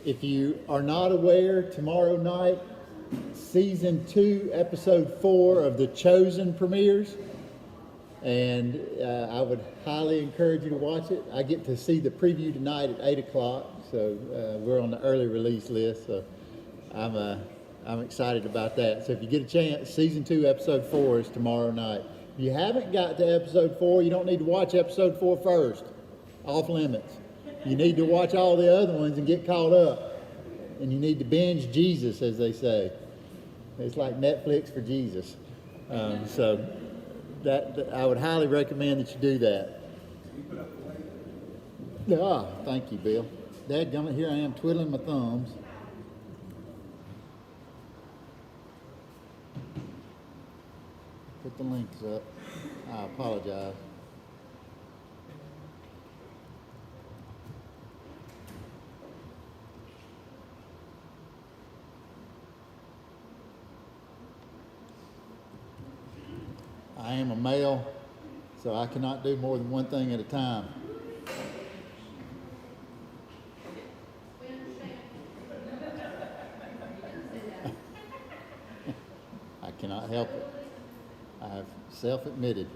If you are not aware, tomorrow night, Season 2, Episode 4 of The Chosen premieres. And I would highly encourage you to watch it. I get to see the preview tonight at 8 o'clock, so we're on the early release list, so I'm excited about that. So if you get a chance, Season 2, Episode 4 is tomorrow night. If you haven't got to Episode 4, you don't need to watch Episode 4 first. Off limits. You need to watch all the other ones and get caught up. And you need to binge Jesus, as they say. It's like Netflix for Jesus. So that I would highly recommend that you do that. Ah, thank you, Bill. Dadgummit, here I am twiddling my thumbs. Put the links up. I apologize. I am a male, so I cannot do more than one thing at a time. I cannot help it. I've self-admitted.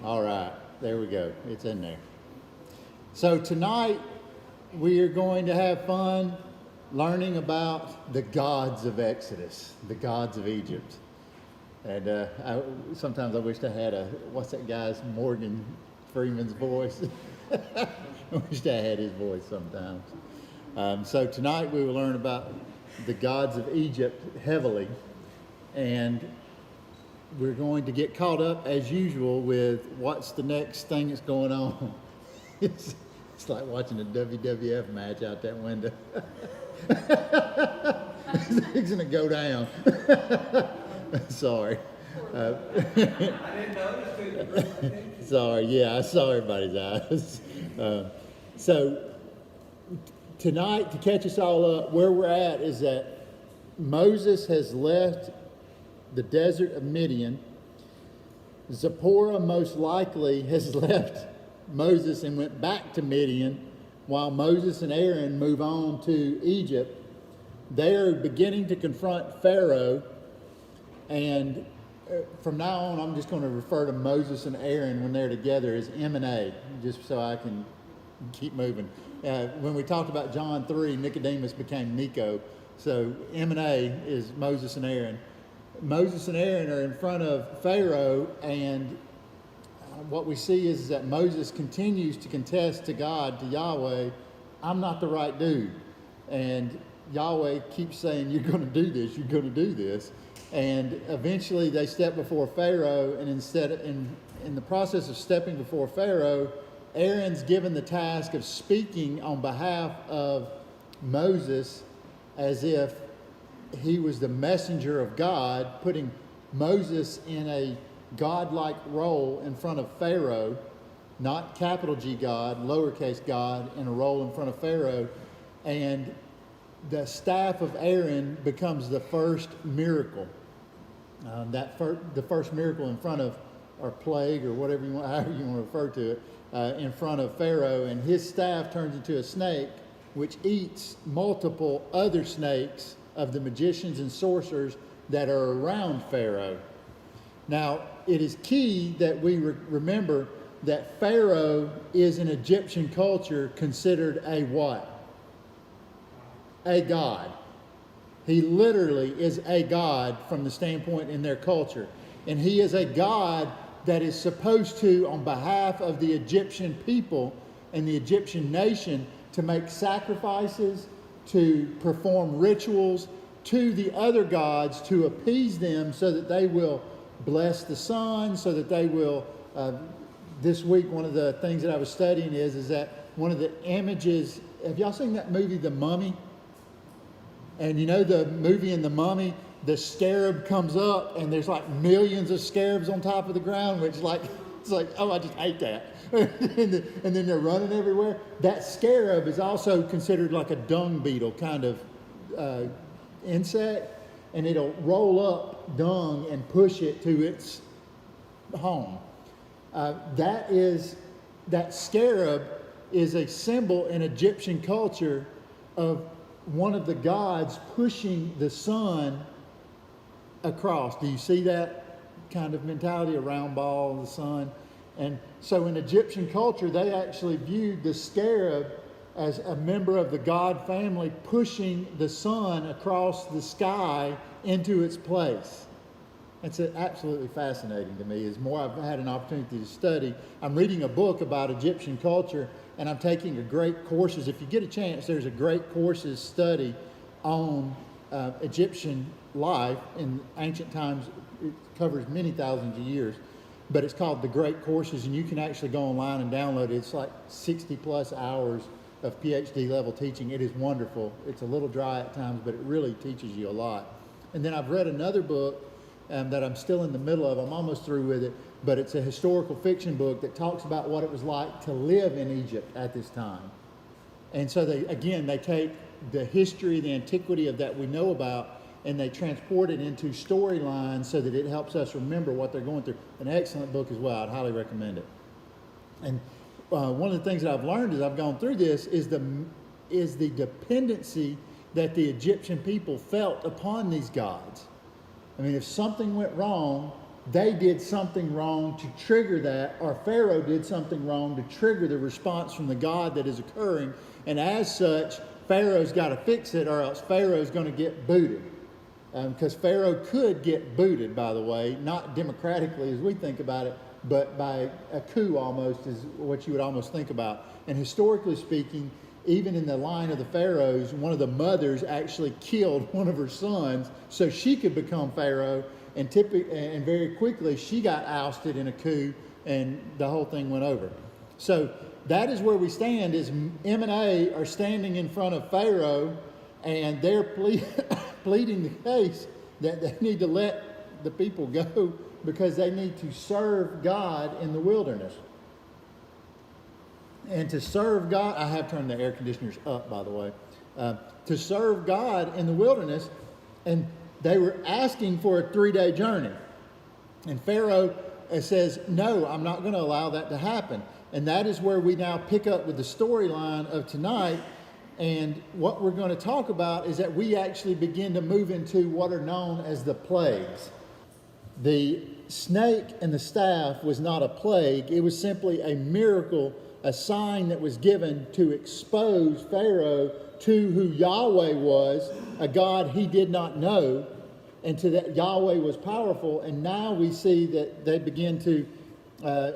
All right, there we go. It's in there. So tonight we are going to have fun learning about the gods of Exodus, the gods of Egypt. And sometimes I wish I had what's that guy's, Morgan Freeman's voice? I wish I had his voice sometimes. So tonight we will learn about the gods of Egypt heavily. And we're going to get caught up as usual with what's the next thing that's going on. It's like watching a WWF match out that window. It's fixing to go down. Sorry. I didn't notice. Sorry, yeah, I saw everybody's eyes. So tonight, to catch us all up, where we're at is that Moses has left the desert of Midian. Zipporah most likely has left Moses and went back to Midian, while Moses and Aaron move on to Egypt. They are beginning to confront Pharaoh, and from now on I'm just going to refer to Moses and Aaron when they're together as M&A, just so I can keep moving. When we talked about John 3, Nicodemus became Nico, so M&A is Moses and Aaron. Moses and Aaron are in front of Pharaoh, and what we see is that Moses continues to contest to God, to Yahweh, I'm not the right dude. And Yahweh keeps saying, you're going to do this, you're going to do this. And eventually they step before Pharaoh, and in the process of stepping before Pharaoh, Aaron's given the task of speaking on behalf of Moses as if he was the messenger of God, putting Moses in a God-like role in front of Pharaoh, not capital G God, lowercase God, in a role in front of Pharaoh. And the staff of Aaron becomes the first miracle. The first miracle in front of, or plague, or whatever you want, however you want to refer to it, in front of Pharaoh. And his staff turns into a snake, which eats multiple other snakes of the magicians and sorcerers that are around Pharaoh. Now, it is key that we remember that Pharaoh is in Egyptian culture considered a what? A god. He literally is a god from the standpoint in their culture. And he is a god that is supposed to, on behalf of the Egyptian people and the Egyptian nation, to make sacrifices, to perform rituals to the other gods to appease them so that they will bless the sun, so that they will, this week one of the things that I was studying is that one of the images, have y'all seen that movie, The Mummy? And you know the movie in The Mummy, the scarab comes up and there's like millions of scarabs on top of the ground, which it's like, oh, I just hate that. and then they're running everywhere. That scarab is also considered like a dung beetle kind of insect, and it'll roll up dung and push it to its home. That scarab is a symbol in Egyptian culture of one of the gods pushing the sun across. Do you see that kind of mentality, a round ball, the sun? And so in Egyptian culture, they actually viewed the scarab as a member of the god family pushing the sun across the sky into its place. It's absolutely fascinating to me. As more I've had an opportunity to study, I'm reading a book about Egyptian culture, and I'm taking a great courses. If you get a chance, there's a great courses study on Egyptian life in ancient times. It covers many thousands of years, but it's called The Great Courses, and you can actually go online and download it. It's like 60 plus hours of PhD level teaching. It is wonderful. It's a little dry at times, but it really teaches you a lot. And then I've read another book that I'm still in the middle of. I'm almost through with it, but it's a historical fiction book that talks about what it was like to live in Egypt at this time. And so they take the history, the antiquity of that we know about, and they transport it into storylines so that it helps us remember what they're going through. An excellent book as well. I'd highly recommend it. And one of the things that I've learned as I've gone through this is the dependency that the Egyptian people felt upon these gods. I mean, if something went wrong, they did something wrong to trigger that, or Pharaoh did something wrong to trigger the response from the God that is occurring. And as such, Pharaoh's got to fix it, or else Pharaoh's going to get booted. Because Pharaoh could get booted, by the way, not democratically as we think about it, but by a coup almost is what you would almost think about. And historically speaking, even in the line of the pharaohs, one of the mothers actually killed one of her sons so she could become pharaoh, and very quickly she got ousted in a coup, and the whole thing went over. So that is where we stand. Is M&A are standing in front of Pharaoh, and they're pleading the case that they need to let the people go because they need to serve God in the wilderness. And to serve God, I have turned the air conditioners up, by the way, to serve God in the wilderness, and they were asking for a 3-day journey. And Pharaoh says, no, I'm not going to allow that to happen. And that is where we now pick up with the storyline of tonight. And what we're going to talk about is that we actually begin to move into what are known as the plagues. The snake and the staff was not a plague. It was simply a miracle, a sign that was given to expose Pharaoh to who Yahweh was, a God he did not know, and to that Yahweh was powerful. And now we see that they begin to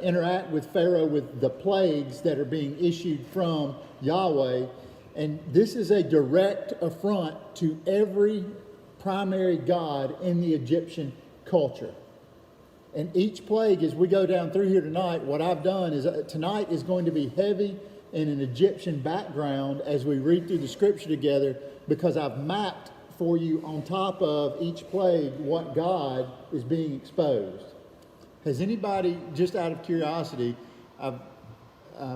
interact with Pharaoh with the plagues that are being issued from Yahweh. And this is a direct affront to every primary god in the Egyptian culture. And each plague, as we go down through here tonight, what I've done is tonight is going to be heavy in an Egyptian background as we read through the scripture together, because I've mapped for you on top of each plague what God is being exposed. Has anybody, just out of curiosity, I've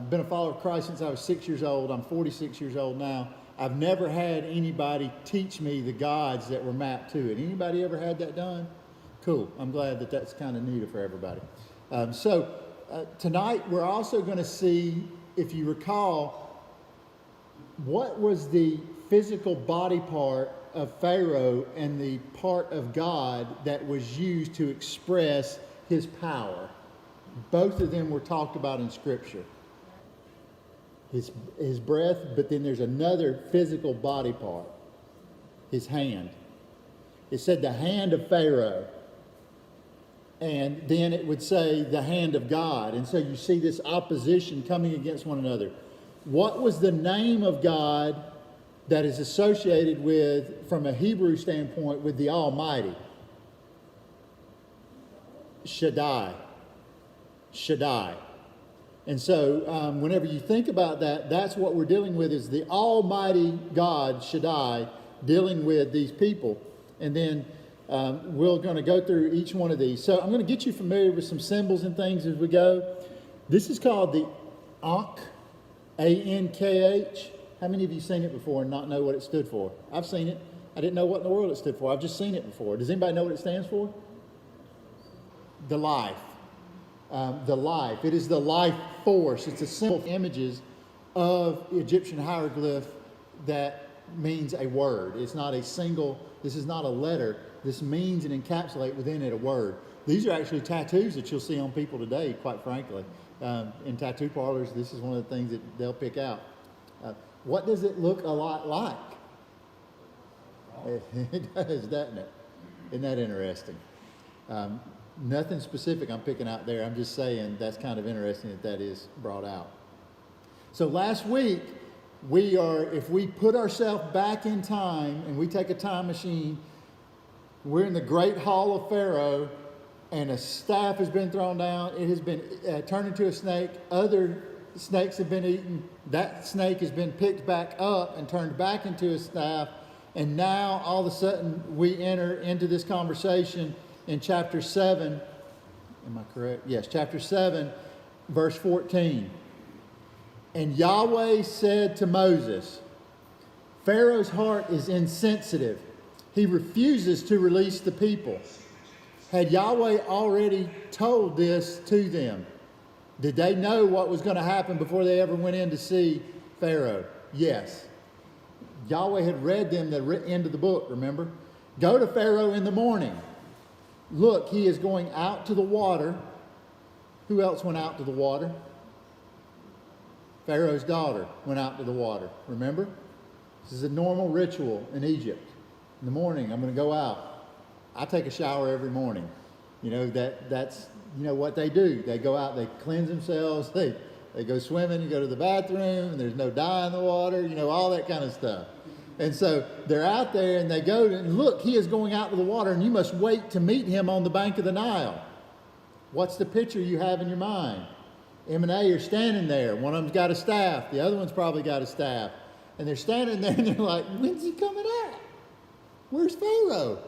been a follower of Christ since I was 6 years old. I'm 46 years old now. I've never had anybody teach me the gods that were mapped to it. Anybody ever had that done? Cool. I'm glad that that's kind of new for everybody. Tonight we're also going to see, if you recall, what was the physical body part of Pharaoh and the part of God that was used to express his power. Both of them were talked about in Scripture. His breath, but then there's another physical body part, his hand. It said the hand of Pharaoh, and then it would say the hand of God. And so you see this opposition coming against one another. What was the name of God that is associated with, from a Hebrew standpoint, with the Almighty? Shaddai. Shaddai. And so whenever you think about that, that's what we're dealing with, is the Almighty God, Shaddai, dealing with these people. And then we're going to go through each one of these. So I'm going to get you familiar with some symbols and things as we go. This is called the Ankh, A-N-K-H. How many of you seen it before and not know what it stood for? I've seen it. I didn't know what in the world it stood for. I've just seen it before. Does anybody know what it stands for? The life. The life. It is the life force. It's a symbol of images of Egyptian hieroglyph that means a word. It's not a single, this is not a letter. This means and encapsulate within it a word. These are actually tattoos that you'll see on people today, quite frankly. In tattoo parlors, this is one of the things that they'll pick out. What does it look a lot like? It does, doesn't it? Isn't that interesting? Nothing specific I'm picking out there. I'm just saying that's kind of interesting that is brought out. So last week, if we put ourselves back in time and we take a time machine, we're in the great hall of Pharaoh and a staff has been thrown down. It has been turned into a snake. Other snakes have been eaten. That snake has been picked back up and turned back into a staff. And now all of a sudden we enter into this conversation in chapter 7. Am I correct? Yes, chapter 7, verse 14. And Yahweh said to Moses, Pharaoh's heart is insensitive. He refuses to release the people. Had Yahweh already told this to them? Did they know what was going to happen before they ever went in to see Pharaoh? Yes. Yahweh had read them the end of the book, remember? Go to Pharaoh in the morning. Look, he is going out to the water. Who else went out to the water? Pharaoh's daughter went out to the water. Remember? This is a normal ritual in Egypt. In the morning, I'm going to go out. I take a shower every morning. You know, that's what they do. They go out, they cleanse themselves, they go swimming, you go to the bathroom, and there's no dye in the water, all that kind of stuff. And so they're out there and they go, and look, he is going out to the water, and you must wait to meet him on the bank of the Nile. What's the picture you have in your mind? M and A are standing there. One of them's got a staff. The other one's probably got a staff. And they're standing there and they're like, when's he coming out? Where's Pharaoh?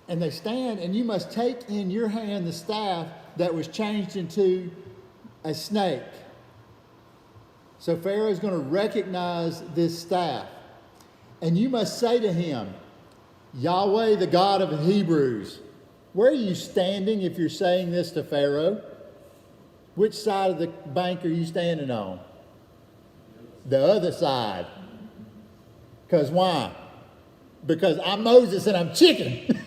And they stand, and you must take in your hand the staff that was changed into a snake. So Pharaoh's going to recognize this staff. And you must say to him, Yahweh, the God of the Hebrews. Where are you standing if you're saying this to Pharaoh? Which side of the bank are you standing on? The other side. Because why? Because I'm Moses and I'm chicken.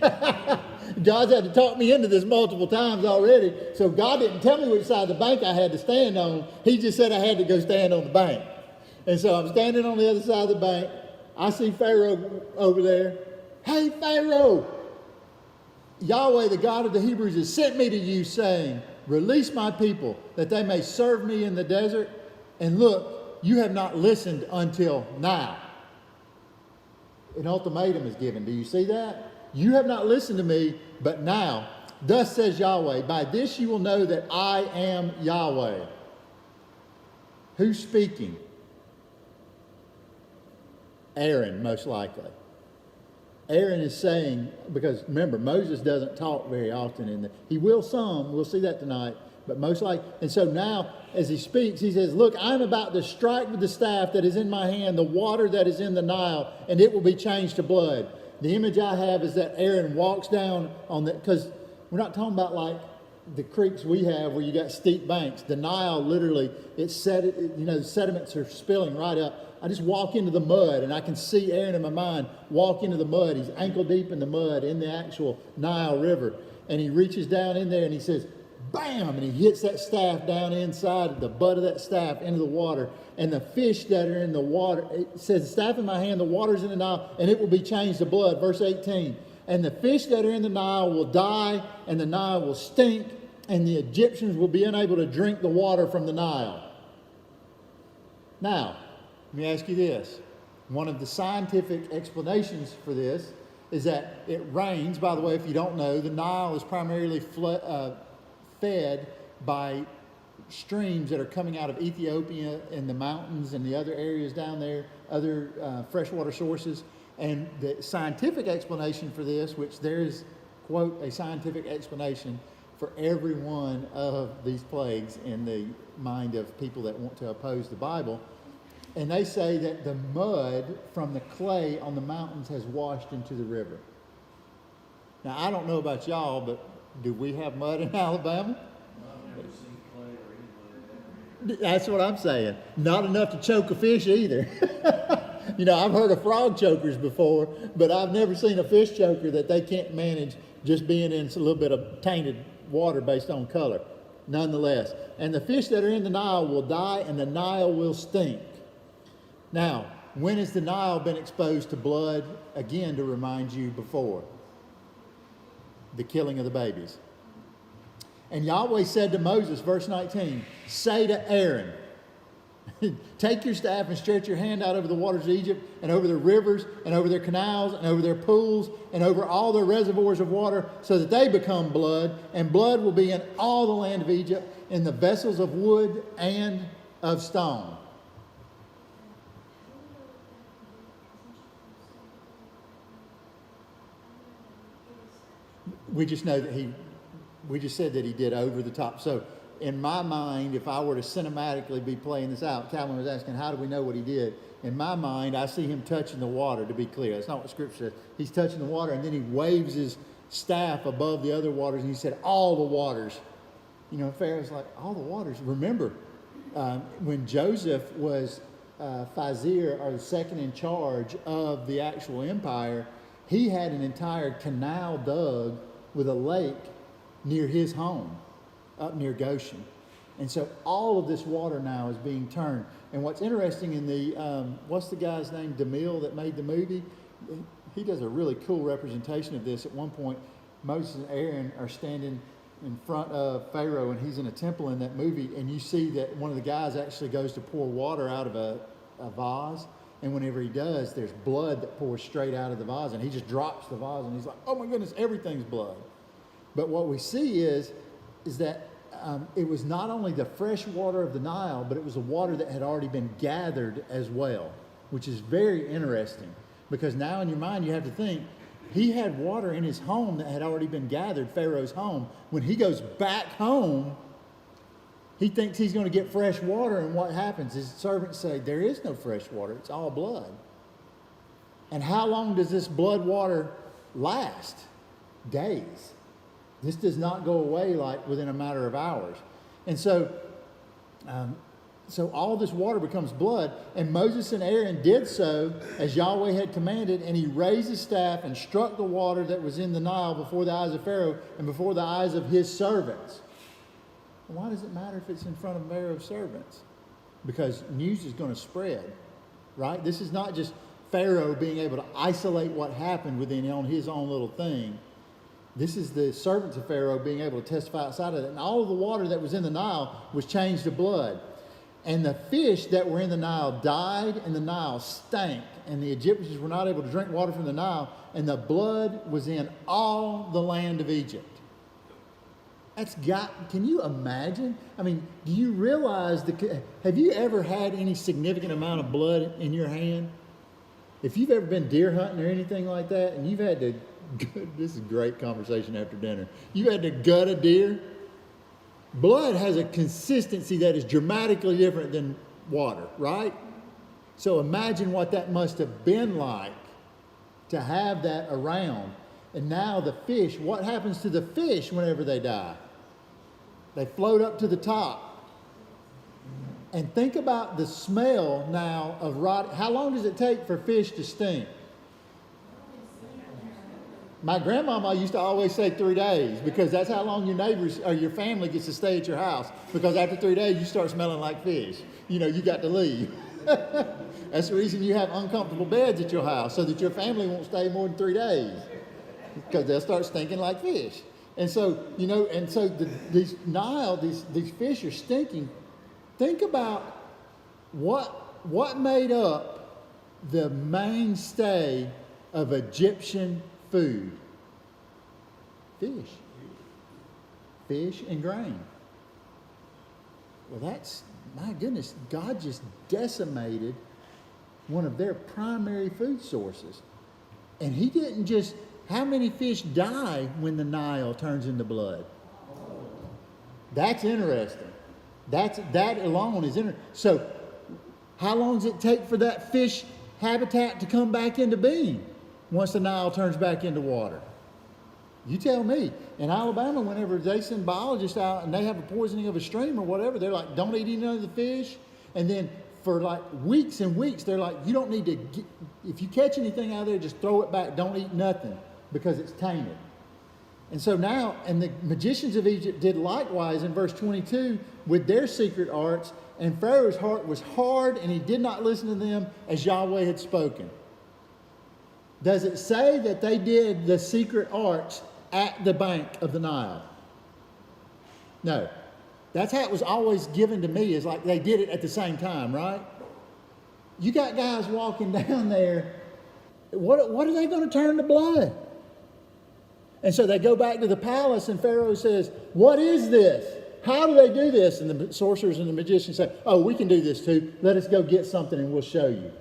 God's had to talk me into this multiple times already. So God didn't tell me which side of the bank I had to stand on. He just said I had to go stand on the bank. And so I'm standing on the other side of the bank. I see Pharaoh over there. Hey, Pharaoh! Yahweh, the God of the Hebrews, has sent me to you, saying, release my people, that they may serve me in the desert. And look, you have not listened until now. An ultimatum is given. Do you see that? You have not listened to me, but now, thus says Yahweh, by this you will know that I am Yahweh. Who's speaking? Aaron, most likely. Aaron is saying, because remember, Moses doesn't talk very often. He will some, we'll see that tonight, but most likely. And so now, as he speaks, he says, look, I'm about to strike with the staff that is in my hand the water that is in the Nile, and it will be changed to blood. The image I have is that Aaron walks down on the, because we're not talking about like the creeks we have where you got steep banks. The Nile, literally, the sediments are spilling right up. I just walk into the mud, and I can see Aaron in my mind walk into the mud. He's ankle deep in the mud in the actual Nile River. And he reaches down in there, and he says, bam! And he hits that staff down inside the butt of that staff into the water. And the fish that are in the water, it says, the staff in my hand, the water's in the Nile, and it will be changed to blood. Verse 18. And the fish that are in the Nile will die, and the Nile will stink, and the Egyptians will be unable to drink the water from the Nile. Now, let me ask you this. One of the scientific explanations for this is that it rains. By the way, if you don't know, the Nile is primarily fed by streams that are coming out of Ethiopia and the mountains and the other areas down there, other freshwater sources. And the scientific explanation for this, which there is, quote, a scientific explanation for every one of these plagues in the mind of people that want to oppose the Bible, And they say that the mud from the clay on the mountains has washed into the river. Now, I don't know about y'all, but do we have mud in Alabama? I've never seen clay or any mud ever. That's what I'm saying. Not enough to choke a fish either. You know, I've heard of frog chokers before, but I've never seen a fish choker that they can't manage just being in a little bit of tainted water based on color. Nonetheless. And the fish that are in the Nile will die, and the Nile will stink. Now, when has the Nile been exposed to blood? Again, to remind you before. The killing of the babies. And Yahweh said to Moses, verse 19, say to Aaron, take your staff and stretch your hand out over the waters of Egypt and over their rivers and over their canals and over their pools and over all their reservoirs of water so that they become blood, and blood will be in all the land of Egypt in the vessels of wood and of stone. We just know that we just said that he did over the top. So in my mind, if I were to cinematically be playing this out, Calvin was asking, how do we know what he did? In my mind, I see him touching the water, to be clear. That's not what Scripture says. He's touching the water, and then he waves his staff above the other waters, and he said, all the waters. You know, Pharaoh's like, all the waters. Remember, when Joseph was Fazir, or the second in charge of the actual empire, he had an entire canal dug with a lake near his home, up near Goshen. And so all of this water now is being turned. And what's interesting in the, what's the guy's name, DeMille, that made the movie? He does a really cool representation of this. At one point, Moses and Aaron are standing in front of Pharaoh, and he's in a temple in that movie, and you see that one of the guys actually goes to pour water out of a vase. And whenever he does, there's blood that pours straight out of the vase, and he just drops the vase, and he's like, oh my goodness, everything's blood. But what we see is that it was not only the fresh water of the Nile, but it was the water that had already been gathered as well, which is very interesting, because now in your mind you have to think, he had water in his home that had already been gathered, Pharaoh's home. When he goes back home, he thinks he's going to get fresh water, and what happens? His servants say, there is no fresh water, it's all blood. And how long does this blood water last? Days. This does not go away like within a matter of hours. And so all this water becomes blood, and Moses and Aaron did so as Yahweh had commanded, and he raised his staff and struck the water that was in the Nile before the eyes of Pharaoh and before the eyes of his servants. Why does it matter if it's in front of Pharaoh's servants? Because news is going to spread, right? This is not just Pharaoh being able to isolate what happened within on his own little thing. This is the servants of Pharaoh being able to testify outside of it. And all of the water that was in the Nile was changed to blood. And the fish that were in the Nile died, and the Nile stank. And the Egyptians were not able to drink water from the Nile. And the blood was in all the land of Egypt. Can you imagine? I mean, do you realize, have you ever had any significant amount of blood in your hand? If you've ever been deer hunting or anything like that, and you've had to, this is a great conversation after dinner, you've had to gut a deer, blood has a consistency that is dramatically different than water, right? So imagine what that must have been like to have that around. And now the fish, what happens to the fish whenever they die? They float up to the top. And think about the smell now of rot. How long does it take for fish to stink? My grandmama used to always say 3 days, because that's how long your neighbors or your family gets to stay at your house. Because after 3 days, you start smelling like fish. You know, you got to leave. That's the reason you have uncomfortable beds at your house, so that your family won't stay more than 3 days. Because they'll start stinking like fish. And so, you know, these fish are stinking. Think about what made up the mainstay of Egyptian food. Fish and grain. Well, that's, my goodness, God just decimated one of their primary food sources. And he didn't just, how many fish die when the Nile turns into blood? That's interesting. That alone is interesting. So How long does it take for that fish habitat to come back into being once the Nile turns back into water? You tell me. In Alabama, whenever they send biologists out and they have a poisoning of a stream or whatever, they're like, don't eat any of the fish. And then for like weeks and weeks, they're like, you don't need to, if you catch anything out of there, just throw it back. Don't eat nothing because it's tainted. And so now, and the magicians of Egypt did likewise in verse 22 with their secret arts, and Pharaoh's heart was hard and he did not listen to them as Yahweh had spoken. Does it say that they did the secret arts at the bank of the Nile? No. That's how it was always given to me, is like they did it at the same time, right? You got guys walking down there. What are they going to turn to blood? And so they go back to the palace and Pharaoh says, what is this? How do they do this? And the sorcerers and the magicians say, oh, we can do this too. Let us go get something and we'll show you.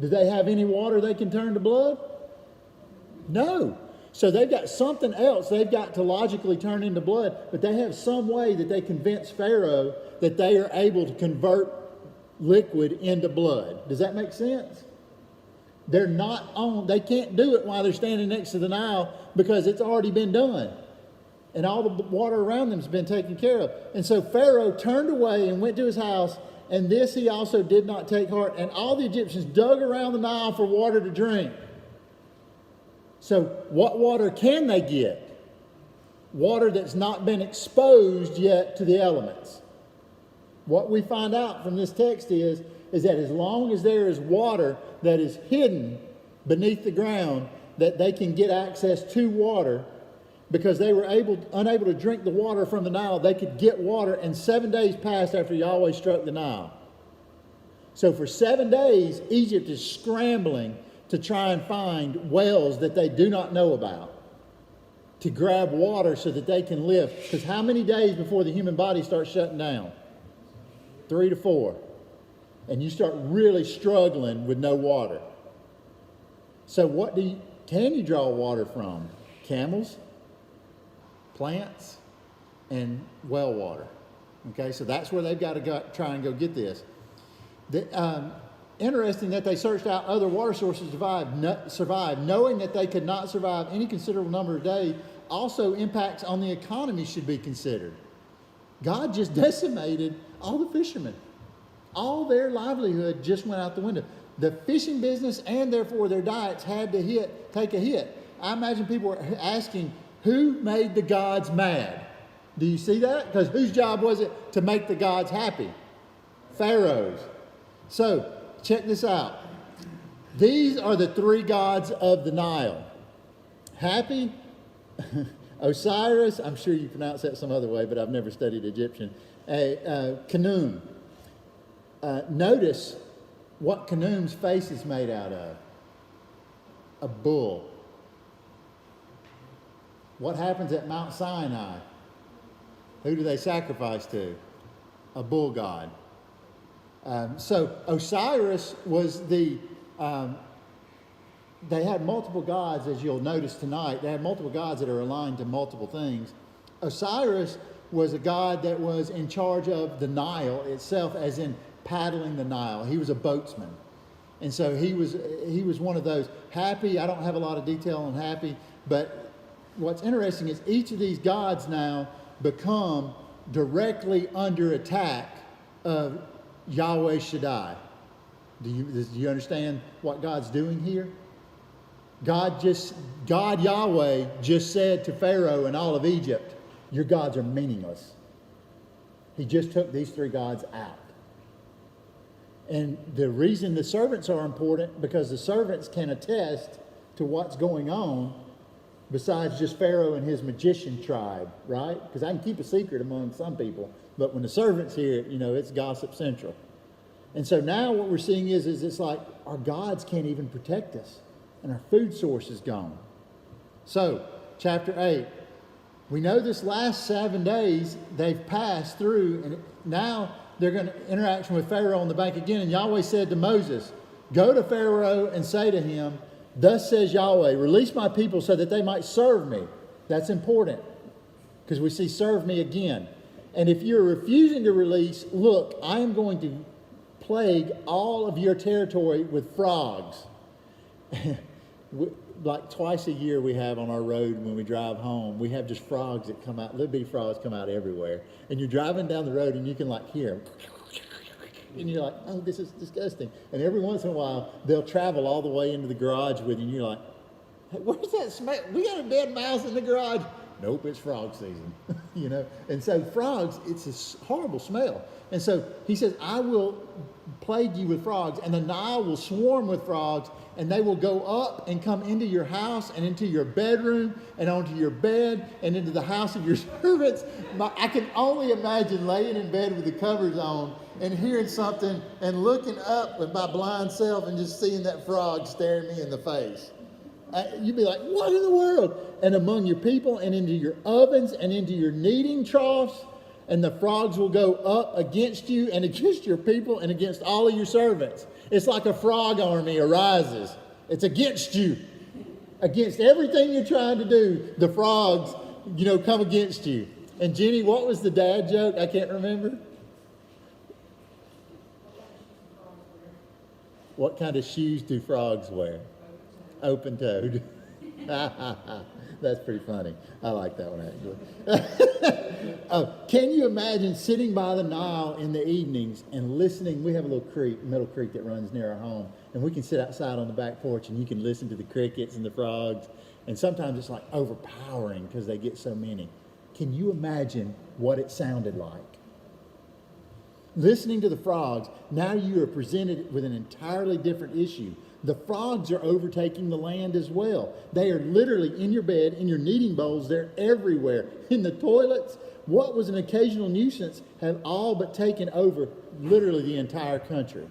Do they have any water they can turn to blood? No. So they've got something else they've got to logically turn into blood, but they have some way that they convince Pharaoh that they are able to convert liquid into blood. Does that make sense? They're not on, they can't do it while they're standing next to the Nile because it's already been done. And all the water around them has been taken care of. And so Pharaoh turned away and went to his house, and this he also did not take heart. And all the Egyptians dug around the Nile for water to drink. So what water can they get? Water that's not been exposed yet to the elements. What we find out from this text is that as long as there is water that is hidden beneath the ground, that they can get access to water, because they were unable to drink the water from the Nile, they could get water, and 7 days passed after Yahweh struck the Nile. So for 7 days, Egypt is scrambling to try and find wells that they do not know about, to grab water so that they can live. Because how many days before the human body starts shutting down? 3 to 4. And you start really struggling with no water. So can you draw water from? Camels, plants, and well water. Okay, so that's where they've got to try and go get this. Interesting that they searched out other water sources to survive, knowing that they could not survive any considerable number of days. Also, impacts on the economy should be considered. God just decimated all the fishermen. All their livelihood just went out the window. The fishing business and therefore their diets had to take a hit. I imagine people were asking, who made the gods mad? Do you see that? Because whose job was it to make the gods happy? Pharaoh's. So, check this out. These are the three gods of the Nile. Happy, Osiris, I'm sure you pronounce that some other way, but I've never studied Egyptian. Khnum. Notice what Khnum's face is made out of. A bull. What happens at Mount Sinai? Who do they sacrifice to? A bull god. So Osiris was they had multiple gods, as you'll notice tonight. They had multiple gods that are aligned to multiple things. Osiris was a god that was in charge of the Nile itself, as in paddling the Nile. He was a boatsman. And so he was one of those. Happy, I don't have a lot of detail on Happy, but what's interesting is each of these gods now become directly under attack of Yahweh Shaddai. Do you understand what God's doing here? God Yahweh just said to Pharaoh and all of Egypt, your gods are meaningless. He just took these three gods out. And the reason the servants are important, because the servants can attest to what's going on besides just Pharaoh and his magician tribe, right? Because I can keep a secret among some people, but when the servants hear it, it's gossip central. And so now what we're seeing is it's like our gods can't even protect us, and our food source is gone. So, chapter 8. We know this last 7 days they've passed through, and now they're going to interaction with Pharaoh on the bank again. And Yahweh said to Moses, go to Pharaoh and say to him, thus says Yahweh, release my people so that they might serve me. That's important, because we see serve me again. And if you're refusing to release, look, I am going to plague all of your territory with frogs. Like twice a year we have on our road when we drive home, we have just frogs that come out, little bitty frogs come out everywhere. And you're driving down the road and you can like hear them. And you're like, oh, this is disgusting. And every once in a while, they'll travel all the way into the garage with you, and you're like, hey, where's that smell? We got a dead mouse in the garage. Nope, it's frog season, you know. And so frogs, it's a horrible smell. And so he says, I will plague you with frogs, and the Nile will swarm with frogs, and they will go up and come into your house and into your bedroom and onto your bed and into the house of your servants. I can only imagine laying in bed with the covers on and hearing something and looking up with my blind self and just seeing that frog staring me in the face. You'd be like, what in the world? And among your people and into your ovens and into your kneading troughs, and the frogs will go up against you and against your people and against all of your servants. It's like a frog army arises. It's against you. Against everything you're trying to do, the frogs, come against you. And Jenny, what was the dad joke? I can't remember. What kind of shoes do frogs wear? Open-toed. That's pretty funny. I like that one, actually. Can you imagine sitting by the Nile in the evenings and listening? We have a little creek, middle creek that runs near our home, and we can sit outside on the back porch and you can listen to the crickets and the frogs, and sometimes it's like overpowering because they get so many. Can you imagine what it sounded like? Listening to the frogs, now you are presented with an entirely different issue. The frogs are overtaking the land as well. They are literally in your bed, in your kneading bowls. They're everywhere. In the toilets, what was an occasional nuisance have all but taken over literally the entire country.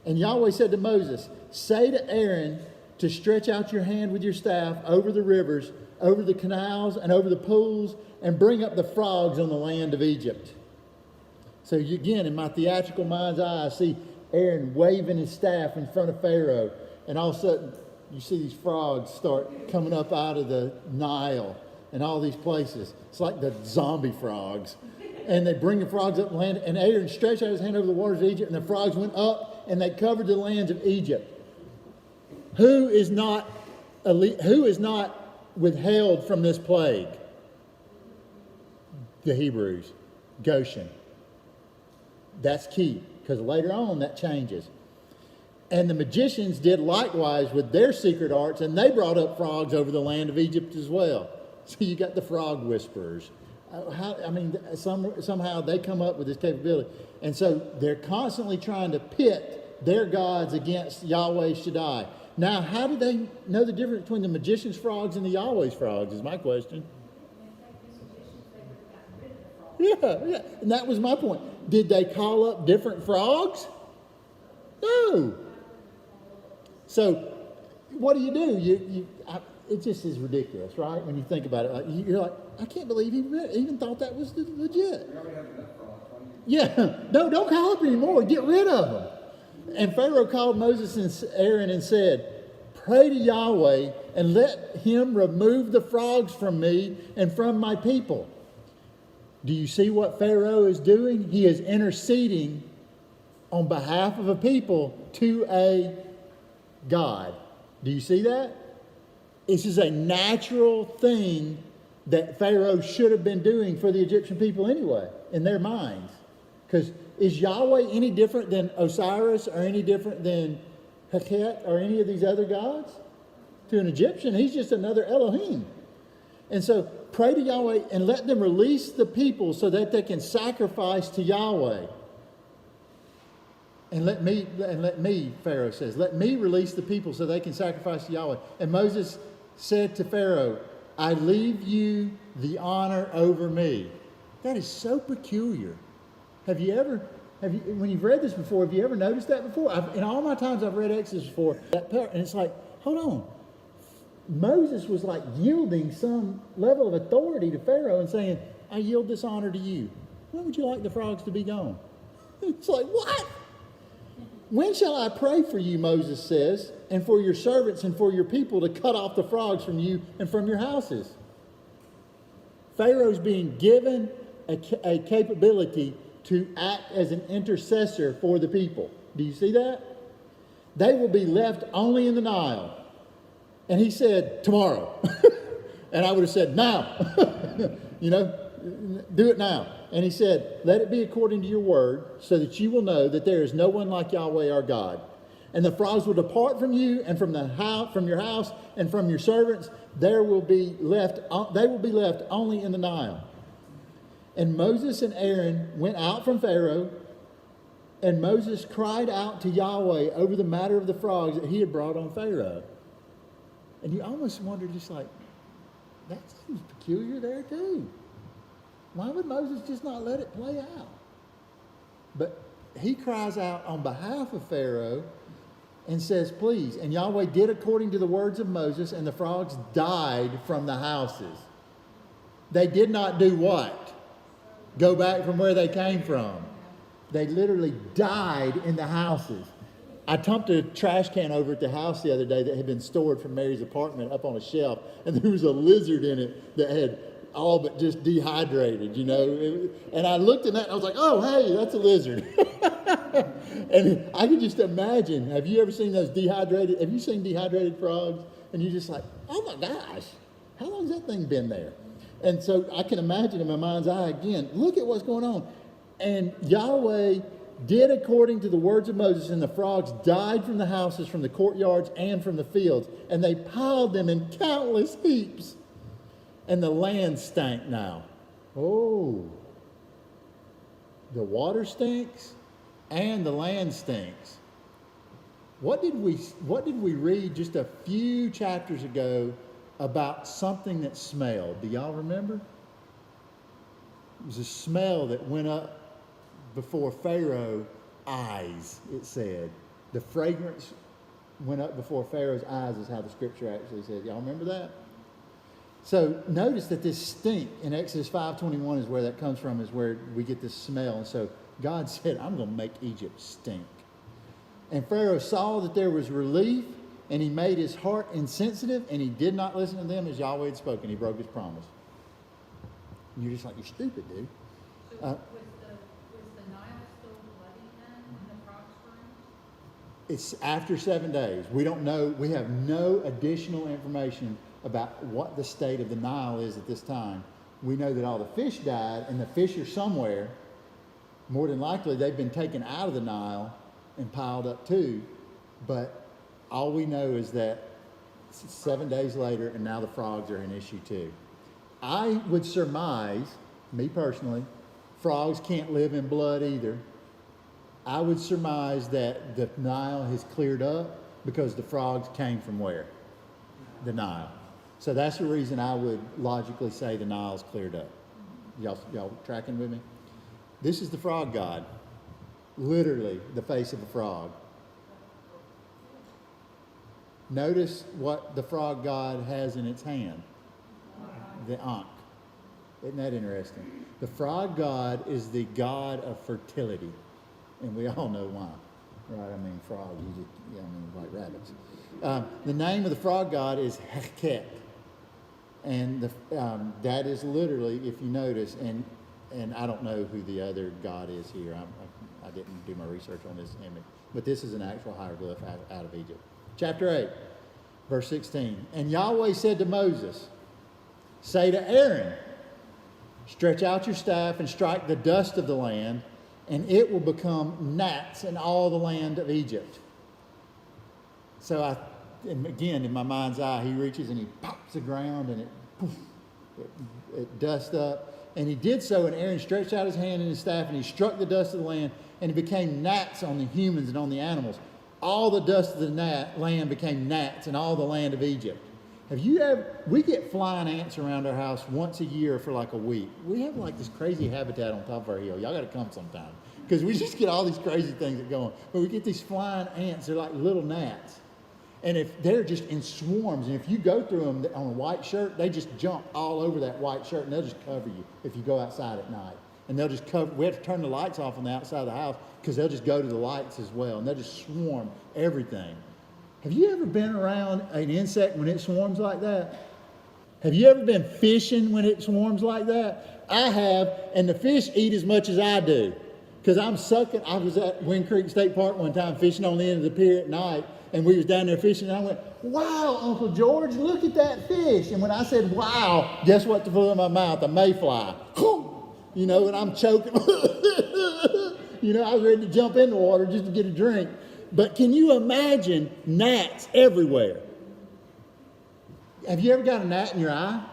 And Yahweh said to Moses, say to Aaron to stretch out your hand with your staff over the rivers, over the canals, and over the pools, and bring up the frogs on the land of Egypt. So again, in my theatrical mind's eye, I see Aaron waving his staff in front of Pharaoh, and all of a sudden you see these frogs start coming up out of the Nile and all these places. It's like the zombie frogs. And they bring the frogs up the land, and Aaron stretched out his hand over the waters of Egypt, and the frogs went up and they covered the lands of Egypt. Who is not withheld from this plague? The Hebrews. Goshen. That's key, because later on that changes. And the magicians did likewise with their secret arts, and they brought up frogs over the land of Egypt as well. So you got the frog whisperers. Somehow they come up with this capability. And so they're constantly trying to pit their gods against Yahweh Shaddai. Now, how do they know the difference between the magician's frogs and the Yahweh's frogs is my question. Yeah, and that was my point. Did they call up different frogs? No. So, what do? It just is ridiculous, right? When you think about it, you're like, I can't believe he even thought that was legit. Yeah, no, don't call up anymore. Get rid of them. And Pharaoh called Moses and Aaron and said, pray to Yahweh and let him remove the frogs from me and from my people. Do you see what Pharaoh is doing? He is interceding on behalf of a people to a God. Do you see that? This is a natural thing that Pharaoh should have been doing for the Egyptian people anyway, in their minds. Because is Yahweh any different than Osiris or any different than Heket or any of these other gods? To an Egyptian, he's just another Elohim. And so pray to Yahweh and let them release the people so that they can sacrifice to Yahweh. And let me, Pharaoh says, let me release the people so they can sacrifice to Yahweh. And Moses said to Pharaoh, I leave you the honor over me. That is so peculiar. When you've read this before, have you ever noticed that before? In all my times I've read Exodus before, that part, and it's like, hold on. Moses was like yielding some level of authority to Pharaoh and saying, I yield this honor to you. When would you like the frogs to be gone? It's like, what? When shall I pray for you, Moses says, and for your servants and for your people to cut off the frogs from you and from your houses? Pharaoh's being given a capability to act as an intercessor for the people. Do you see that? They will be left only in the Nile. And he said, tomorrow. And I would have said, now. Do it now. And he said, let it be according to your word, so that you will know that there is no one like Yahweh our God. And the frogs will depart from you and from your house and from your servants. They will be left only in the Nile. And Moses and Aaron went out from Pharaoh, and Moses cried out to Yahweh over the matter of the frogs that he had brought on Pharaoh. And you almost wonder, just like, that seems peculiar there too. Why would Moses just not let it play out? But he cries out on behalf of Pharaoh and says, please. And Yahweh did according to the words of Moses, and the frogs died from the houses. They did not do what? Go back from where they came from. They literally died in the houses. I dumped a trash can over at the house the other day that had been stored from Mary's apartment up on a shelf, and there was a lizard in it that had all but just dehydrated, and I looked at that and I was like, oh, hey, that's a lizard. And I could just imagine, have you seen dehydrated frogs? And you're just like, oh my gosh, how long has that thing been there? And so I can imagine in my mind's eye again, look at what's going on. And Yahweh did according to the words of Moses, and the frogs died from the houses, from the courtyards, and from the fields. And they piled them in countless heaps. And the land stank now. Oh. The water stinks and the land stinks. What did we read just a few chapters ago about something that smelled? Do y'all remember? It was a smell that went up before Pharaoh's eyes, it said. The fragrance went up before Pharaoh's eyes is how the scripture actually says. Y'all remember that? So notice that this stink in Exodus 5:21 is where that comes from, is where we get this smell. And so God said, I'm going to make Egypt stink. And Pharaoh saw that there was relief, and he made his heart insensitive, and he did not listen to them as Yahweh had spoken. He broke his promise. And you're just like, you're stupid, dude. So was the Nile still bloody then when the frogs were in? It's after 7 days. We don't know. We have no additional information about what the state of the Nile is at this time. We know that all the fish died, and the fish are somewhere. More than likely, they've been taken out of the Nile and piled up too. But all we know is that 7 days later, and now the frogs are an issue too. I would surmise, me personally, frogs can't live in blood either. I would surmise that the Nile has cleared up because the frogs came from where? The Nile. So that's the reason I would logically say the Nile's cleared up. Y'all tracking with me? This is the frog god. Literally the face of a frog. Notice what the frog god has in its hand. The Ankh. Isn't that interesting? The frog god is the god of fertility. And we all know why. Right? I mean, frogs, like rabbits. The name of the frog god is Heket. And that is literally, if you notice, and I don't know who the other god is here. I didn't do my research on this image. But this is an actual hieroglyph out of Egypt. Chapter 8, verse 16. And Yahweh said to Moses, say to Aaron, stretch out your staff and strike the dust of the land, and it will become gnats in all the land of Egypt. So again, in my mind's eye, he reaches and he pops the ground, and it dusts up. And he did so, and Aaron stretched out his hand and his staff, and he struck the dust of the land, and it became gnats on the humans and on the animals. All the dust of the land became gnats in all the land of Egypt. We get flying ants around our house once a year for like a week. We have like this crazy habitat on top of our hill. Y'all got to come sometime, because we just get all these crazy things that go on. But we get these flying ants. They're like little gnats. And if they're just in swarms, and if you go through them on a white shirt, they just jump all over that white shirt, and they'll just cover you if you go outside at night. And they'll just cover. We have to turn the lights off on the outside of the house because they'll just go to the lights as well, and they'll just swarm everything. Have you ever been around an insect when it swarms like that? Have you ever been fishing when it swarms like that? I have, and the fish eat as much as I do. Because I'm sucking. I was at Wind Creek State Park one time fishing on the end of the pier at night, and we was down there fishing, and I went, wow, Uncle George, look at that fish. And when I said, wow, guess what flew in my mouth? A mayfly. You know, and I'm choking. You know, I was ready to jump in the water just to get a drink. But can you imagine gnats everywhere? Have you ever got a gnat in your eye?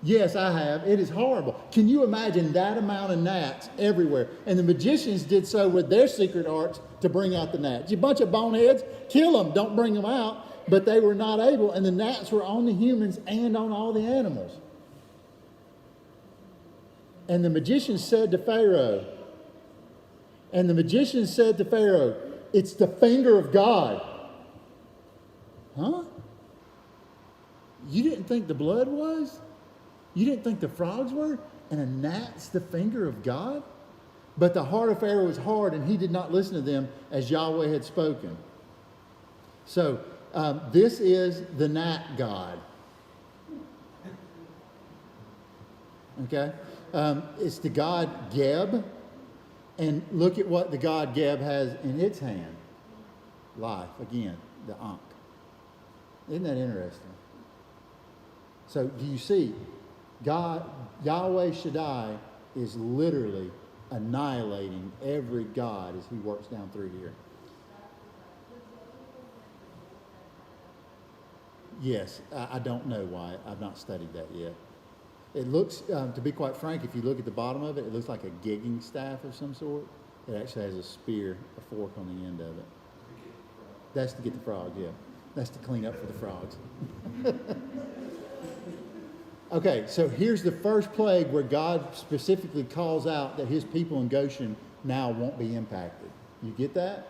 Yes, I have. It is horrible. Can you imagine that amount of gnats everywhere? And the magicians did so with their secret arts to bring out the gnats. You bunch of boneheads, kill them, don't bring them out. But they were not able, and the gnats were on the humans and on all the animals. And the magicians said to Pharaoh, it's the finger of God. Huh? You didn't think the blood was? You didn't think the frogs were? And a gnat's the finger of God? But the heart of Pharaoh was hard, and he did not listen to them as Yahweh had spoken. So, this is the gnat god. Okay? It's the god Geb. And look at what the god Geb has in its hand. Life. Again, the Ankh. Isn't that interesting? So, do you see? God, Yahweh Shaddai, is literally annihilating every god as he works down through here. Yes, I don't know why. I've not studied that yet. It looks, to be quite frank, if you look at the bottom of it, it looks like a gigging staff of some sort. It actually has a spear, a fork on the end of it. That's to get the frogs, yeah. That's to clean up for the frogs. Okay, so here's the first plague where God specifically calls out that his people in Goshen now won't be impacted. You get that?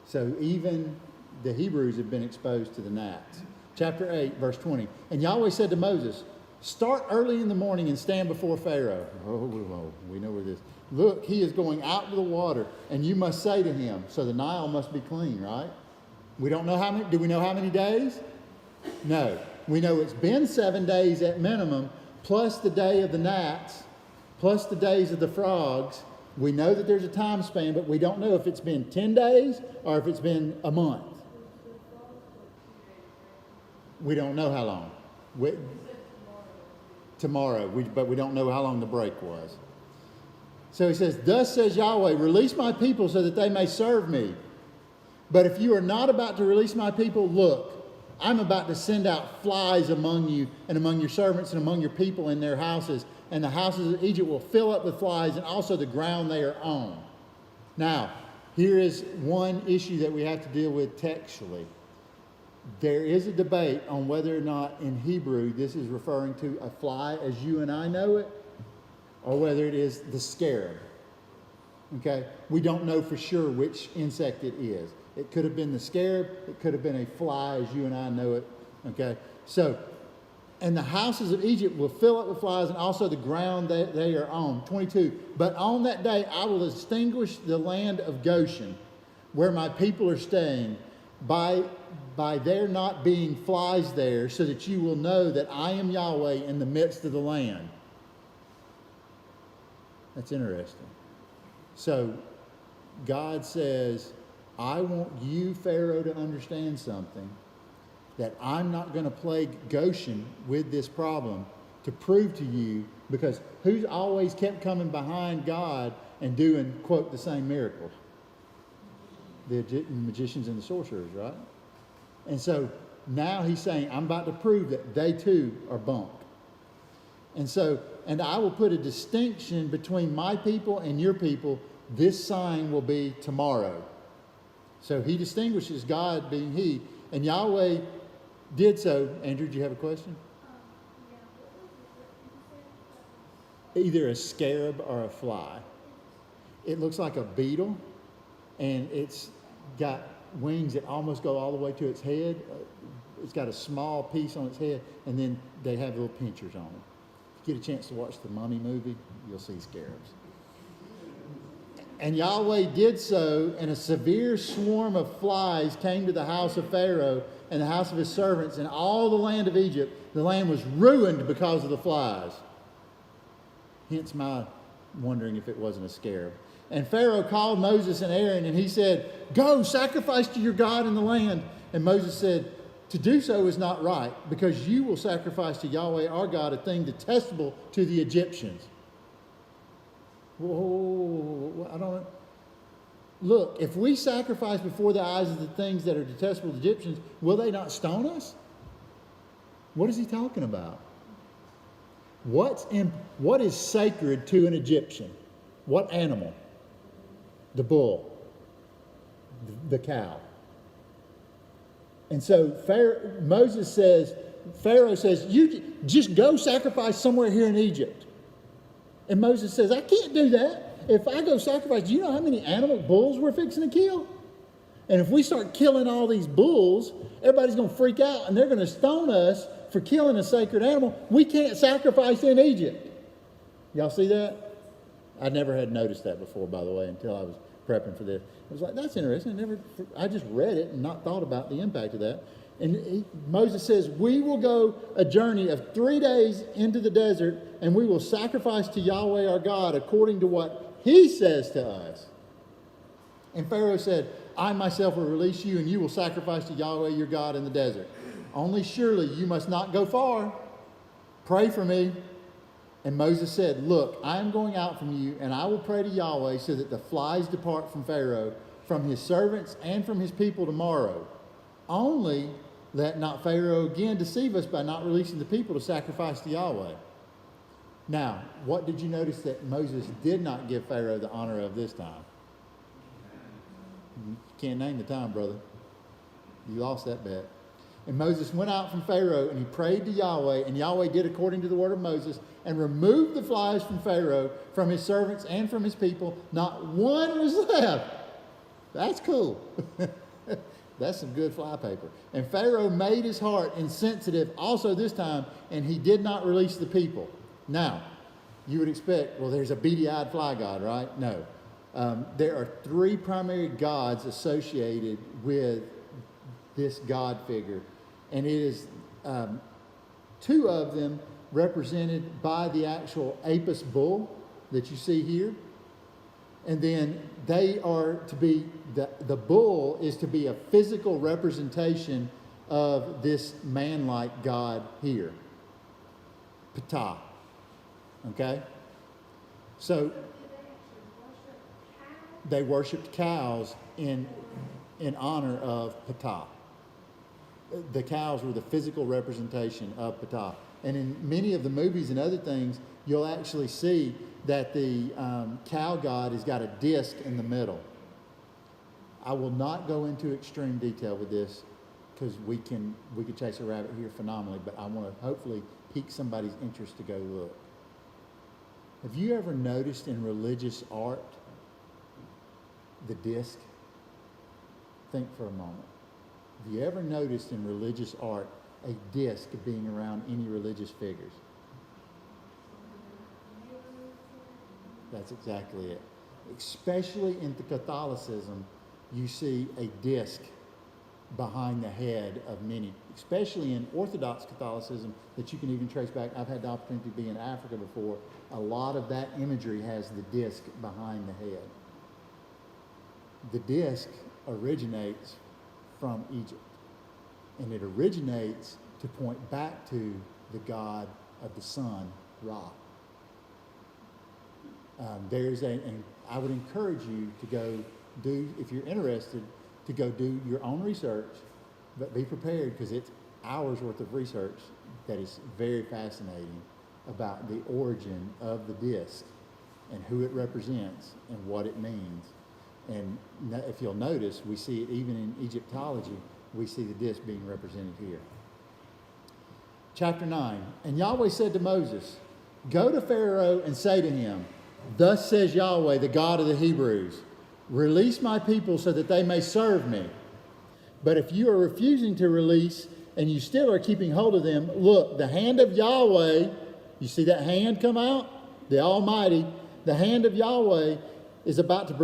So even the Hebrews have been exposed to the gnats. Chapter 8, verse 20. And Yahweh said to Moses, start early in the morning and stand before Pharaoh. Oh, we know where this. Look, he is going out to the water, and you must say to him, so the Nile must be clean, right? We don't know how many. Do we know how many days? No. We know it's been 7 days at minimum, plus the day of the gnats, plus the days of the frogs. We know that there's a time span, but we don't know if it's been 10 days or if it's been a month. We don't know how long. Tomorrow, but we don't know how long the break was. So he says, thus says Yahweh, release my people so that they may serve me. But if you are not about to release my people, look, I'm about to send out flies among you and among your servants and among your people in their houses. And the houses of Egypt will fill up with flies and also the ground they are on. Now, here is one issue that we have to deal with textually. There is a debate on whether or not in Hebrew this is referring to a fly as you and I know it, or whether it is the scarab. Okay? We don't know for sure which insect it is. It could have been the scarab. It could have been a fly as you and I know it. Okay? So, and the houses of Egypt will fill up with flies and also the ground that they are on. 22. But on that day I will extinguish the land of Goshen, where my people are staying, by there not being flies there, so that you will know that I am Yahweh in the midst of the land. That's interesting. So God says, I want you, Pharaoh, to understand something, that I'm not going to plague Goshen with this problem to prove to you, because who's always kept coming behind God and doing, quote, the same miracles? The magicians and the sorcerers, right? And so now he's saying, I'm about to prove that they too are bumped. And so, and I will put a distinction between my people and your people. This sign will be tomorrow. So he distinguishes God being he. And Yahweh did so. Andrew, do you have a question? Either a scarab or a fly. It looks like a beetle, and it's got wings that almost go all the way to its head. It's got a small piece on its head, and then they have little pinchers on them. If you get a chance to watch the Mummy movie, you'll see scarabs. And Yahweh did so, and a severe swarm of flies came to the house of Pharaoh and the house of his servants and all the land of Egypt. The land was ruined because of the flies. Hence my wondering if it wasn't a scarab. And Pharaoh called Moses and Aaron, and he said, "Go, sacrifice to your God in the land." And Moses said, "To do so is not right, because you will sacrifice to Yahweh our God a thing detestable to the Egyptians." Whoa, I don't. Look, if we sacrifice before the eyes of the things that are detestable to the Egyptians, will they not stone us? What is he talking about? What is sacred to an Egyptian? What animal? The bull, the cow. And so Pharaoh says, "You just go sacrifice somewhere here in Egypt." And Moses says, "I can't do that. If I go sacrifice, do you know how many bulls we're fixing to kill? And if we start killing all these bulls, everybody's going to freak out and they're going to stone us for killing a sacred animal. We can't sacrifice in Egypt." Y'all see that? I never had noticed that before, by the way, until I was prepping for this. I was like, that's interesting. I just read it and not thought about the impact of that. And Moses says, "We will go a journey of 3 days into the desert, and we will sacrifice to Yahweh our God according to what he says to us." And Pharaoh said, "I myself will release you, and you will sacrifice to Yahweh your God in the desert. Only surely you must not go far. Pray for me." And Moses said, "Look, I am going out from you, and I will pray to Yahweh so that the flies depart from Pharaoh, from his servants, and from his people tomorrow. Only let not Pharaoh again deceive us by not releasing the people to sacrifice to Yahweh." Now, what did you notice that Moses did not give Pharaoh the honor of this time? You can't name the time, brother. You lost that bet. And Moses went out from Pharaoh, and he prayed to Yahweh, and Yahweh did according to the word of Moses, and removed the flies from Pharaoh, from his servants, and from his people. Not one was left. That's cool. That's some good fly paper. And Pharaoh made his heart insensitive also this time, and he did not release the people. Now, you would expect, well, there's a beady-eyed fly god, right? No. There are 3 primary gods associated with this god figure. And it is 2 of them represented by the actual Apis bull that you see here. And then they are to be, the bull is to be a physical representation of this man-like God here. Ptah. Okay? So they worshipped cows in honor of Ptah. The cows were the physical representation of Ptah. And in many of the movies and other things, you'll actually see that the cow god has got a disc in the middle. I will not go into extreme detail with this because we could chase a rabbit here phenomenally, but I want to hopefully pique somebody's interest to go look. Have you ever noticed in religious art the disc? Think for a moment. Have you ever noticed in religious art a disc being around any religious figures? That's exactly it. Especially in Catholicism, you see a disc behind the head of many, especially in Orthodox Catholicism that you can even trace back. I've had the opportunity to be in Africa before. A lot of that imagery has the disc behind the head. The disc originates from Egypt, and it originates to point back to the god of the sun, Ra. And I would encourage you to go do, if you're interested, to go do your own research, but be prepared because it's hours worth of research that is very fascinating about the origin of the disc and who it represents and what it means. And if you'll notice, we see it even in Egyptology, we see the disc being represented here. Chapter 9, and Yahweh said to Moses, "Go to Pharaoh and say to him, 'Thus says Yahweh, the God of the Hebrews, release my people so that they may serve me. But if you are refusing to release and you still are keeping hold of them, look, the hand of Yahweh,'" you see that hand come out? The Almighty, the hand of Yahweh is about to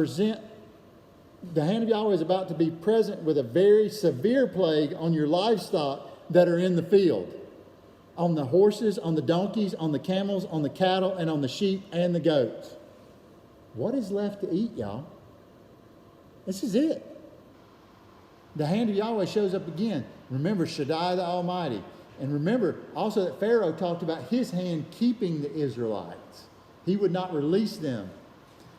be present with a very severe plague on your livestock that are in the field, on the horses, on the donkeys, on the camels, on the cattle, and on the sheep and the goats. what is left to eat, y'all? This is it. The hand of Yahweh shows up again. Remember Shaddai the Almighty. And remember also that Pharaoh talked about his hand keeping the Israelites. He would not release them.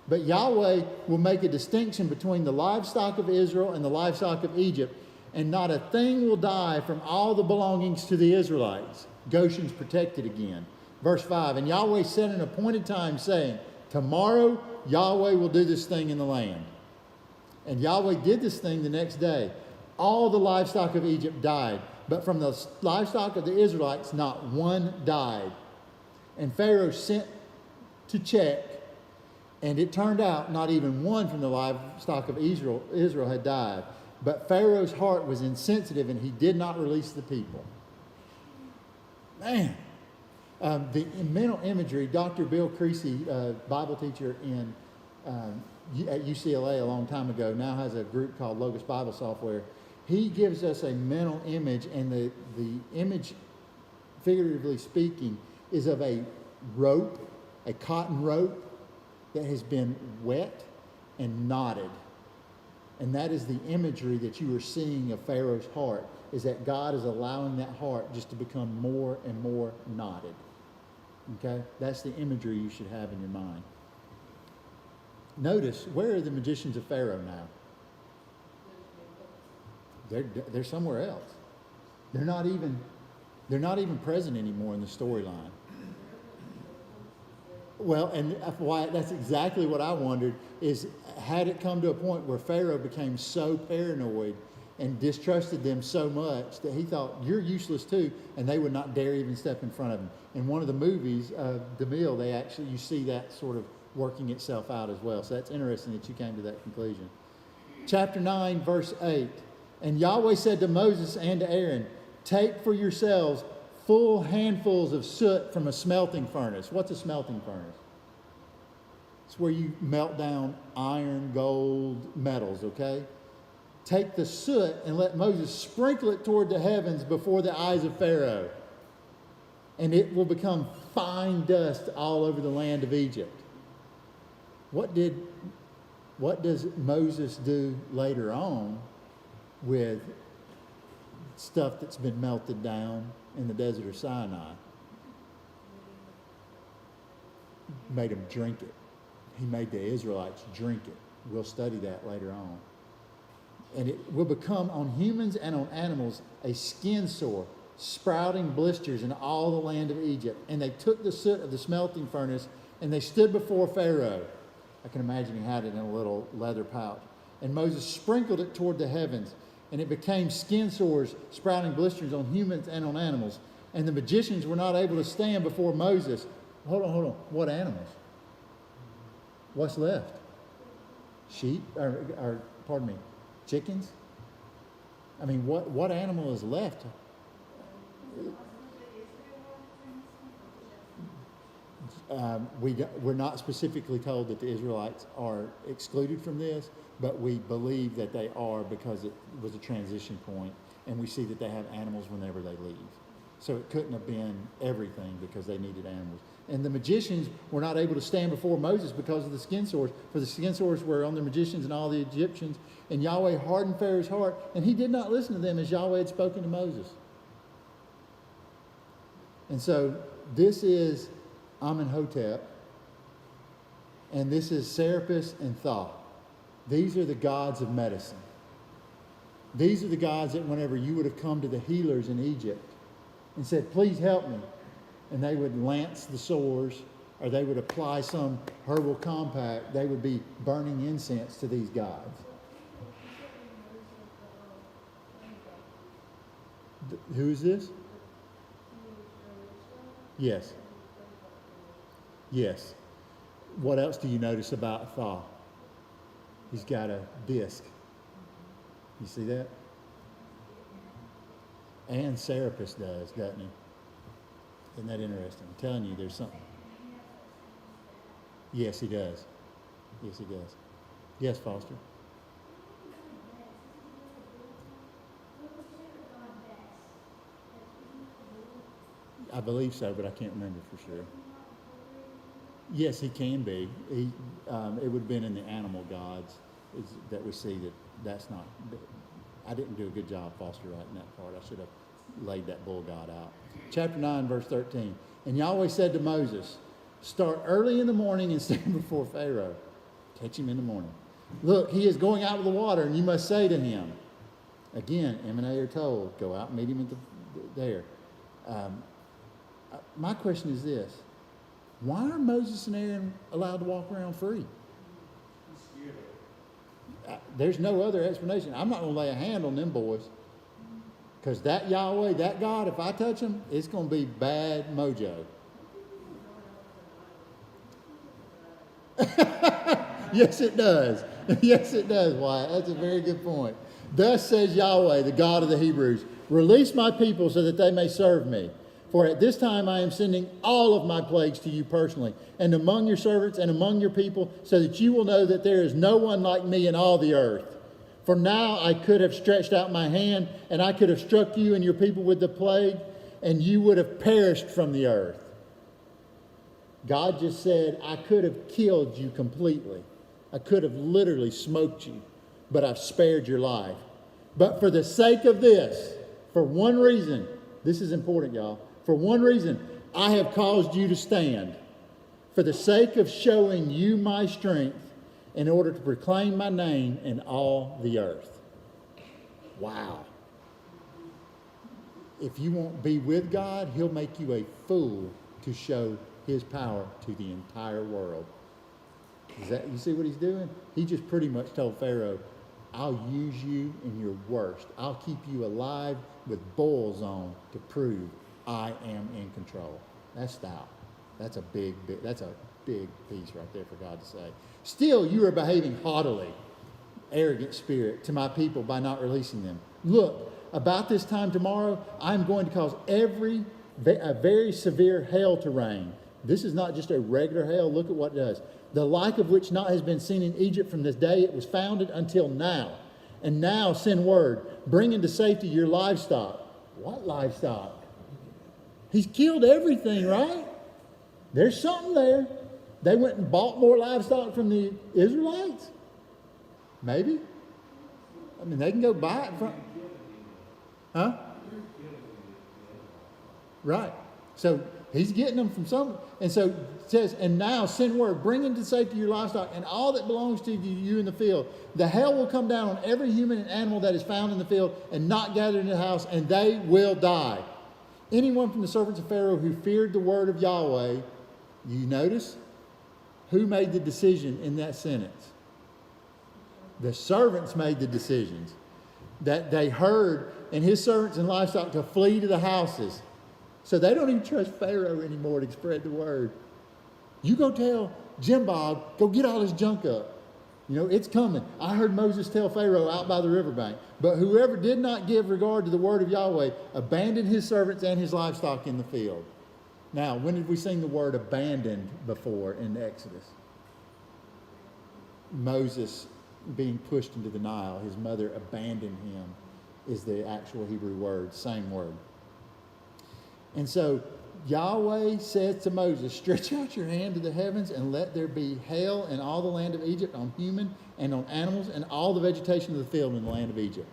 But Yahweh will make a distinction between the livestock of Israel and the livestock of Egypt. And not a thing will die from all the belongings to the Israelites. Goshen's protected again. Verse 5, and Yahweh set an appointed time, saying, tomorrow Yahweh will do this thing in the land. And Yahweh did this thing the next day. All the livestock of Egypt died, but from the livestock of the Israelites not one died. And Pharaoh sent to check, and it turned out not even one from the livestock of Israel had died. But Pharaoh's heart was insensitive, and he did not release the people. Man, the mental imagery, Dr. Bill Creasy, Bible teacher at UCLA a long time ago, now has a group called Logos Bible Software. He gives us a mental image, and the image, figuratively speaking, is of a rope, a cotton rope that has been wet and knotted. And that is the imagery that you are seeing of Pharaoh's heart, is that God is allowing that heart just to become more and more knotted. Okay? That's the imagery you should have in your mind. Notice, where are the magicians of Pharaoh now? They're somewhere else. They're not even present anymore in the storyline. Well, and why that's exactly what I wondered is, had it come to a point where Pharaoh became so paranoid and distrusted them so much that he thought, you're useless too, and they would not dare even step in front of him. In one of the movies, DeMille, you see that sort of working itself out as well. So that's interesting that you came to that conclusion. Chapter 9, verse 8. And Yahweh said to Moses and to Aaron, take for yourselves full handfuls of soot from a smelting furnace. What's a smelting furnace? It's where you melt down iron, gold, metals, okay? Take the soot and let Moses sprinkle it toward the heavens before the eyes of Pharaoh. And it will become fine dust all over the land of Egypt. What does Moses do later on with stuff that's been melted down in the desert of Sinai? Made them drink it. He made the Israelites drink it. We'll study that later on. And it will become on humans and on animals a skin sore, sprouting blisters in all the land of Egypt. And they took the soot of the smelting furnace and they stood before Pharaoh. I can imagine he had it in a little leather pouch. And Moses sprinkled it toward the heavens, and it became skin sores, sprouting blisters on humans and on animals. And the magicians were not able to stand before Moses. Hold on. What animals? What's left? Sheep? Or pardon me, chickens? I mean, what animal is left? We're not specifically told that the Israelites are excluded from this, but we believe that they are because it was a transition point, and we see that they have animals whenever they leave. So it couldn't have been everything because they needed animals. And the magicians were not able to stand before Moses because of the skin sores, for the skin sores were on the magicians and all the Egyptians. And Yahweh hardened Pharaoh's heart, and he did not listen to them as Yahweh had spoken to Moses. And so this is Amenhotep, and this is Serapis and Thoth. These are the gods of medicine. These are the gods that whenever you would have come to the healers in Egypt and said, please help me, and they would lance the sores, or they would apply some herbal compact, they would be burning incense to these gods. Who is this? Yes. Yes. What else do you notice about Thoth? He's got a disc. You see that? And Serapis does, doesn't he? Isn't that interesting? I'm telling you, there's something. Yes, he does. Yes, he does. Yes, Foster. I believe so, but I can't remember for sure. Yes, he can be. It would have been in the animal gods that we see that's not. I didn't do a good job, Foster, writing that part. I should have laid that bull god out. Chapter 9, verse 13. And Yahweh said to Moses, start early in the morning and stand before Pharaoh. Catch him in the morning. Look, he is going out of the water, and you must say to him. Again, M and A are told, go out and meet him there. My question is this. Why are Moses and Aaron allowed to walk around free? There's no other explanation. I'm not going to lay a hand on them boys. Because that Yahweh, that God, if I touch him, it's going to be bad mojo. Yes, it does. Yes, it does, Wyatt. That's a very good point. Thus says Yahweh, the God of the Hebrews, release my people so that they may serve me. For at this time I am sending all of my plagues to you personally, and among your servants and among your people, so that you will know that there is no one like me in all the earth. For now I could have stretched out my hand, and I could have struck you and your people with the plague, and you would have perished from the earth. God just said, I could have killed you completely. I could have literally smoked you, but I've spared your life. But for the sake of this, for one reason, this is important, y'all. For one reason, I have caused you to stand. For the sake of showing you my strength, in order to proclaim my name in all the earth. Wow. If you won't be with God, he'll make you a fool to show his power to the entire world. You see what he's doing? He just pretty much told Pharaoh, I'll use you in your worst. I'll keep you alive with bulls on to prove I am in control. That's stout. That's a big piece right there for God to say. Still, you are behaving haughtily, arrogant spirit, to my people by not releasing them. Look, about this time tomorrow, I'm going to cause a very severe hail to rain. This is not just a regular hail. Look at what it does. The like of which not has been seen in Egypt from this day it was founded until now. And now send word, bring into safety your livestock. What livestock? He's killed everything, right? There's something there. They went and bought more livestock from the Israelites? Maybe. I mean, they can go buy it from... Huh? Right. So he's getting them from some... And so it says, and now send word, bring into safety your livestock and all that belongs to you in the field. The hail will come down on every human and animal that is found in the field and not gathered in the house, and they will die. Anyone from the servants of Pharaoh who feared the word of Yahweh, you notice, who made the decision in that sentence? The servants made the decisions. That they heard, and his servants and livestock to flee to the houses. So they don't even trust Pharaoh anymore to spread the word. You go tell Jim Bob, go get all this junk up. You know, it's coming. I heard Moses tell Pharaoh out by the riverbank. But whoever did not give regard to the word of Yahweh abandoned his servants and his livestock in the field. Now, when did we sing the word abandoned before in Exodus? Moses being pushed into the Nile, his mother abandoned him, is the actual Hebrew word, same word. And so Yahweh says to Moses, stretch out your hand to the heavens and let there be hail in all the land of Egypt on human and on animals and all the vegetation of the field in the land of Egypt.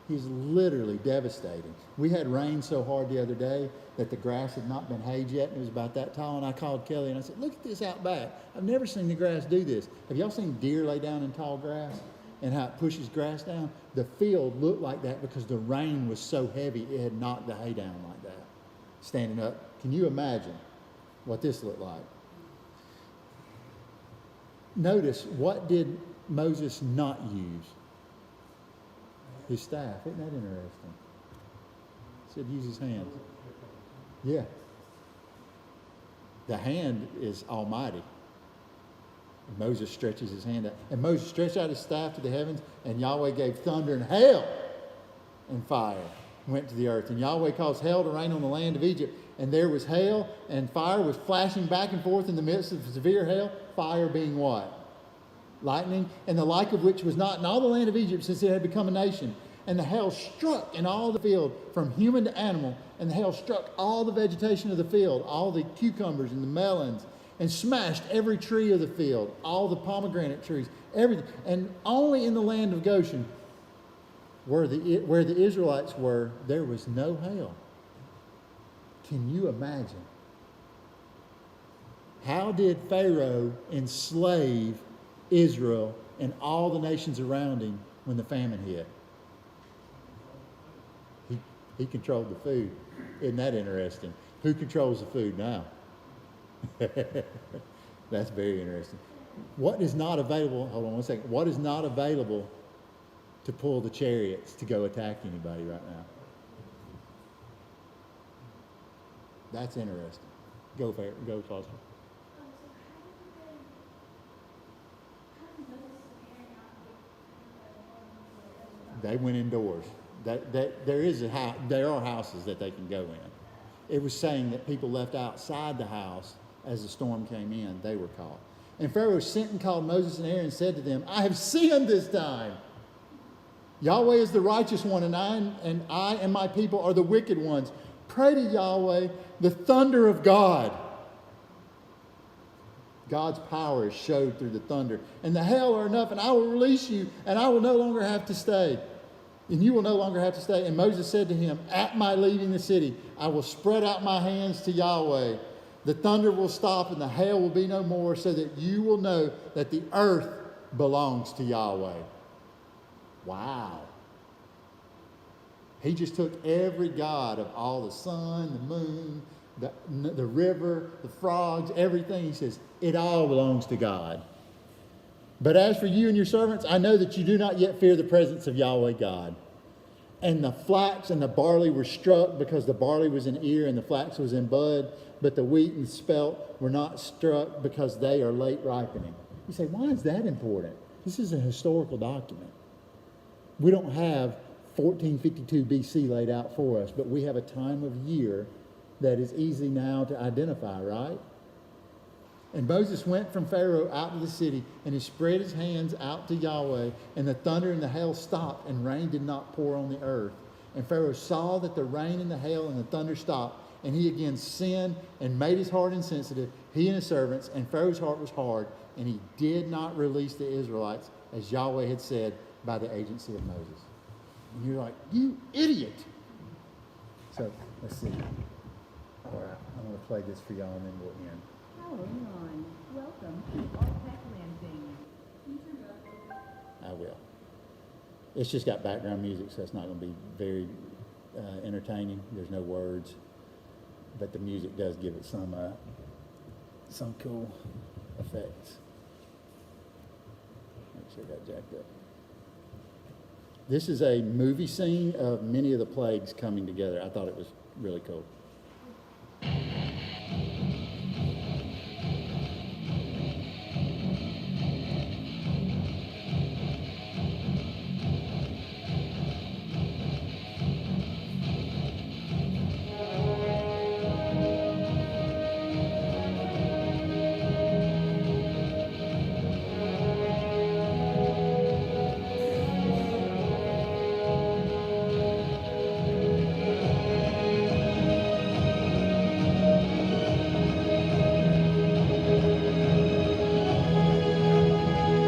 He's literally devastating. We had rain so hard the other day that the grass had not been hayed yet, and it was about that tall, and I called Kelly and I said, look at this out back. I've never seen the grass do this. Have y'all seen deer lay down in tall grass and how it pushes grass down? The field looked like that because the rain was so heavy it had knocked the hay down like that. Standing up. Can you imagine what this looked like? Notice, what did Moses not use? His staff. Isn't that interesting? He said use his hands. Yeah. The hand is almighty. And Moses stretches his hand out. And Moses stretched out his staff to the heavens, and Yahweh gave thunder and hail and fire went to the earth. And Yahweh caused hail to rain on the land of Egypt. And there was hail, and fire was flashing back and forth in the midst of severe hail. Fire being what? Lightning, and the like of which was not in all the land of Egypt since it had become a nation. And the hail struck in all the field, from human to animal, and the hail struck all the vegetation of the field, all the cucumbers and the melons and smashed every tree of the field, all the pomegranate trees, everything. And only in the land of Goshen, where the Israelites were, there was no hail. Can you imagine? How did Pharaoh enslave Israel and all the nations around him when the famine hit? He controlled the food. Isn't that interesting? Who controls the food now? That's very interesting. What is not available? Hold on one second. What is not available to pull the chariots to go attack anybody right now? That's interesting. Go Foster. They went indoors. There are houses that they can go in. It was saying that people left outside the house as the storm came in. They were caught. And Pharaoh sent and called Moses and Aaron and said to them, I have sinned this time. Yahweh is the righteous one, and I and my people are the wicked ones. Pray to Yahweh, the thunder of God. God's power is showed through the thunder. And the hail are enough, and I will release you, and I will no longer have to stay. And you will no longer have to stay. And Moses said to him, at my leaving the city, I will spread out my hands to Yahweh. The thunder will stop and the hail will be no more, so that you will know that the earth belongs to Yahweh. Wow. He just took every god of all the sun, the moon, the river, the frogs, everything. He says, it all belongs to God. But as for you and your servants, I know that you do not yet fear the presence of Yahweh God. And the flax and the barley were struck, because the barley was in ear and the flax was in bud, but the wheat and spelt were not struck, because they are late ripening. You say, why is that important? This is a historical document. We don't have 1452 BC laid out for us, but we have a time of year that is easy now to identify, right? And Moses went from Pharaoh out of the city, and he spread his hands out to Yahweh, and the thunder and the hail stopped, and rain did not pour on the earth. And Pharaoh saw that the rain and the hail and the thunder stopped, and he again sinned and made his heart insensitive, he and his servants, and Pharaoh's heart was hard, and he did not release the Israelites, as Yahweh had said by the agency of Moses. And you're like, you idiot! So, let's see. All right, I'm going to play this for y'all, and then we'll end. Following on, welcome to All Pac-Man Things. I will. It's just got background music, so it's not going to be very entertaining. There's no words, but the music does give it some cool effects. Make sure I got jacked up. This is a movie scene of many of the plagues coming together. I thought it was really cool.